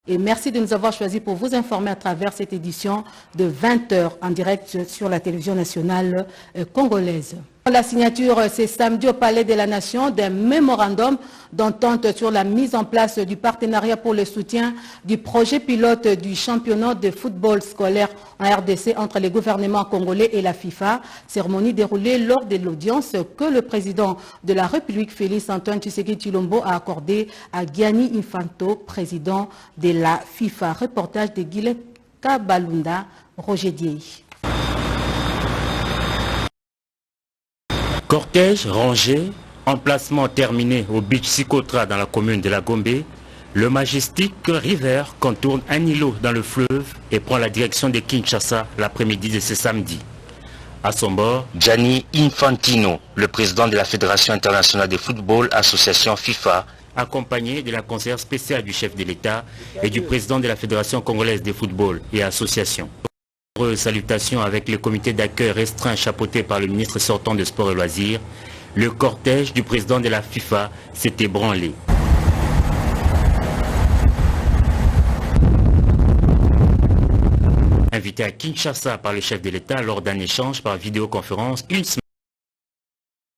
et merci de nous avoir choisis pour vous informer à travers cette édition de 20h en direct sur la télévision nationale congolaise. La signature, c'est samedi au Palais de la Nation d'un mémorandum d'entente sur la mise en place du partenariat pour le soutien du projet pilote du championnat de football scolaire en RDC entre les gouvernements congolais et la FIFA. Cérémonie déroulée lors de l'audience que le président de la République, Félix Antoine Tshisekedi Tshilombo, a accordée à Gianni Infantino, président de la FIFA. Reportage de Guillet Kabalunda, Roger Diey. Cortège rangé, emplacement terminé au beach Sikotra dans la commune de la Gombe, le Majestic River contourne un îlot dans le fleuve et prend la direction de Kinshasa l'après-midi de ce samedi. À son bord, Gianni Infantino, le président de la Fédération internationale de football, association FIFA, accompagné de la conseillère spéciale du chef de l'État et du président de la Fédération congolaise de football et association. Salutations avec le comité d'accueil restreint chapeauté par le ministre sortant de Sport et Loisirs, le cortège du président de la FIFA s'est ébranlé. Invité à Kinshasa par le chef de l'État lors d'un échange par vidéoconférence, une semaine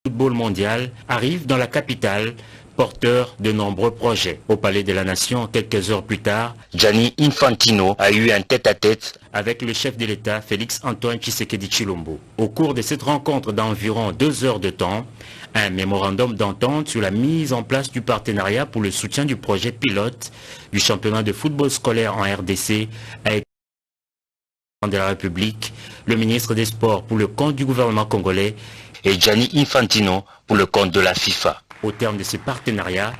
de football mondial arrive dans la capitale, porteur de nombreux projets. Au Palais de la Nation, quelques heures plus tard, Gianni Infantino a eu un tête-à-tête avec le chef de l'État, Félix Antoine Tshisekedi Tshilombo. Au cours de cette rencontre d'environ 2 heures de temps, un mémorandum d'entente sur la mise en place du partenariat pour le soutien du projet pilote du championnat de football scolaire en RDC a été de la République, le ministre des Sports pour le compte du gouvernement congolais et Gianni Infantino pour le compte de la FIFA. Au terme de ce partenariat,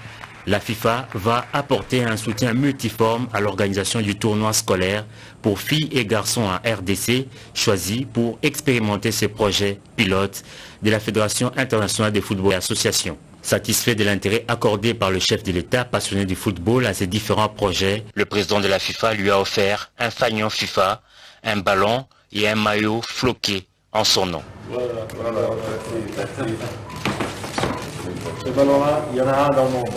la FIFA va apporter un soutien multiforme à l'organisation du tournoi scolaire pour filles et garçons en RDC, choisis pour expérimenter ces projets pilotes de la Fédération internationale de football et association. Satisfait de l'intérêt accordé par le chef de l'État passionné du football à ces différents projets, le président de la FIFA lui a offert un fanion FIFA, un ballon et un maillot floqué en son nom. Ce ballon-là, il y en a un dans le monde.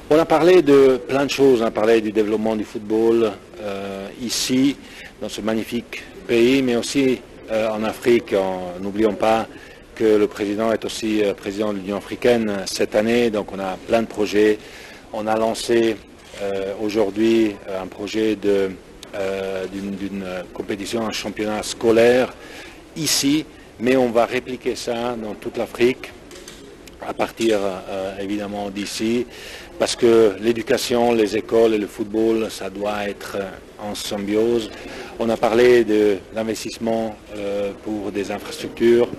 On a parlé de plein de choses, on a parlé du développement du football ici, dans ce magnifique pays, mais aussi en Afrique. N'oublions pas que le président est aussi président de l'Union africaine cette année, donc on a plein de projets. On a lancé aujourd'hui un projet d'une compétition, un championnat scolaire ici, mais on va répliquer ça dans toute l'Afrique, à partir évidemment d'ici, parce que l'éducation, les écoles et le football, ça doit être en symbiose. On a parlé de l'investissement pour des infrastructures,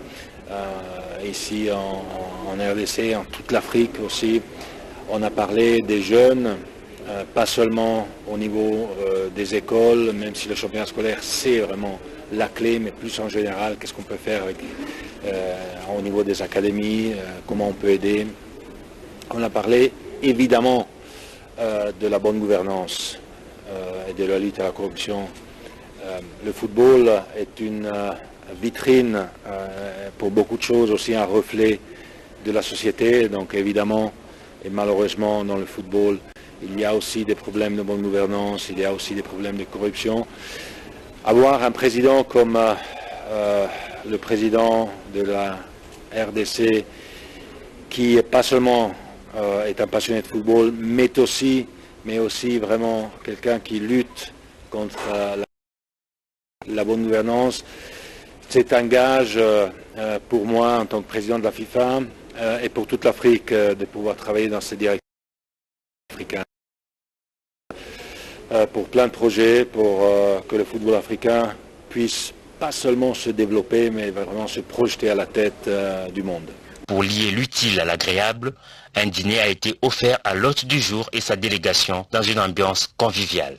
ici en RDC, en toute l'Afrique aussi. On a parlé des jeunes, pas seulement au niveau des écoles, même si le championnat scolaire c'est vraiment la clé, mais plus en général, qu'est-ce qu'on peut faire au niveau des académies, comment on peut aider. On a parlé évidemment de la bonne gouvernance et de la lutte à la corruption. Le football est une vitrine pour beaucoup de choses, aussi un reflet de la société, donc évidemment, et malheureusement dans le football, il y a aussi des problèmes de bonne gouvernance, il y a aussi des problèmes de corruption. Avoir un président comme le président de la RDC, qui pas seulement est un passionné de football, mais aussi vraiment quelqu'un qui lutte contre la bonne gouvernance, c'est un gage pour moi en tant que président de la FIFA et pour toute l'Afrique de pouvoir travailler dans cette direction africaine. Pour plein de projets, pour que le football africain puisse pas seulement se développer, mais vraiment se projeter à la tête du monde. Pour lier l'utile à l'agréable, un dîner a été offert à l'hôte du jour et sa délégation dans une ambiance conviviale.